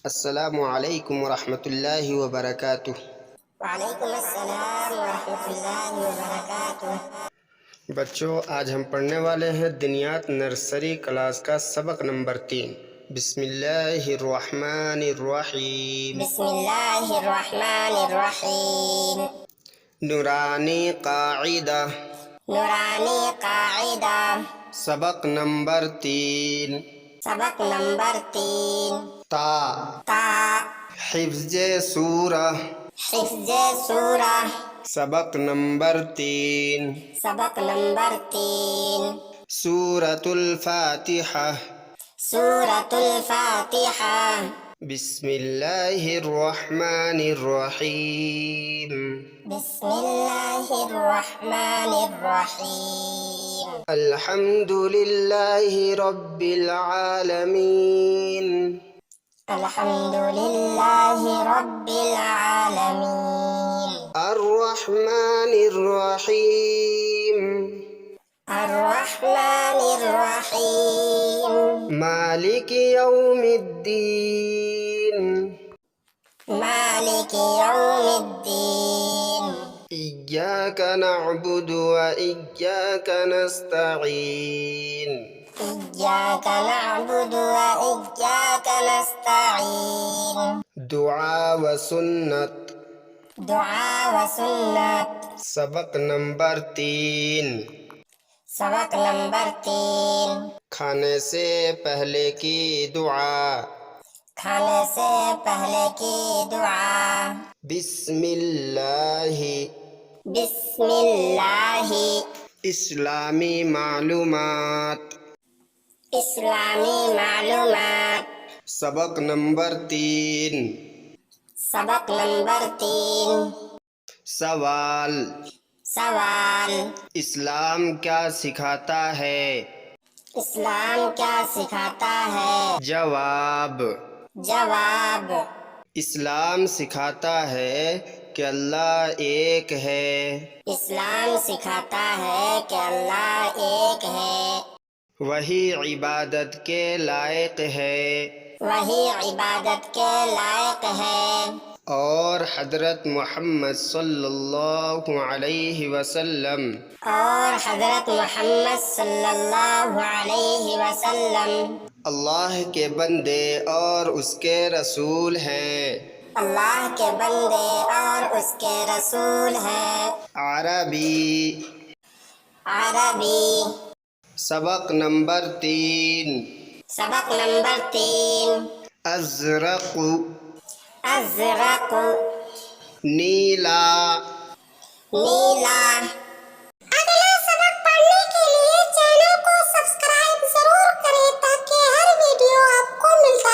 अस्सलामु अलैकुम वरहमतुल्लाहि वबरकातुह। वालेकुम अस्सलाम वरहमतुल्लाहि वबरकातुह। बच्चों, आज हम पढ़ने वाले हैं दिनियात नर्सरी क्लास का सबक नंबर 3। बिस्मिल्लाहिर्रहमानिर्रहीम। बिस्मिल्लाहिर्रहमानिर्रहीम। नूरानी काइदा। नूरानी काइदा। सबक नंबर 3। सबक नंबर 3। ता। ता। हिफ्ज़े सूरा। हिफ्ज़े सूरा। सबक नंबर 3। सबक नंबर 3। सूरतुल फातिहा। सूरतुल फातिहा। बिस्मिल्लाहिर्रहमानिर्रहीम। बिस्मिल्लाहिर्रहमानिर्रहीम। अल्हम्दुलिल्लाहि रब्बिल आलमीन। अल्हम्दुलिल्लाहि रब्बिल आलमीन। अर्रहमानिर्रहीम। अर्रहमानिर्रहीम। मालिकि यौमिद्दीन। मालिकि यौमिद्दीन। इय्याका नअबुदु व इय्याका नस्तईन। इय्याका नअबुदु व इय्याका नस्तईन। दुआ व सुन्नत। दुआ व सुन्नत। सबक नंबर 3। सबक नंबर 3। खाने से पहले की दुआ। खाने से पहले की दुआ। बिस्मिल्लाहि। बिस्मिल्लाहि। इस्लामी मालूमात। इस्लामी मालूमात। सबक नंबर 3। सबक नंबर 3। सवाल। सवाल। इस्लाम क्या सिखाता है? इस्लाम क्या सिखाता है? जवाब। जवाब। इस्लाम सिखाता है कि अल्लाह एक है। इस्लाम सिखाता है कि अल्लाह एक है। वही इबादत के लायक है। वही इबादत के लायक है। और हज़रत मोहम्मद सल्लल्लाहु अलैहि वसल्लम और हज़रत मोहम्मद सल्लल्लाहु अलैहि वसल्लम अल्लाह के बंदे और उसके रसूल हैं। अल्लाह के बंदे और उसके रसूल हैं। अरबी। अरबी। सबक नंबर 3। सबक नंबर 3। अज़रक़। अज़रक़। नीला। नीला।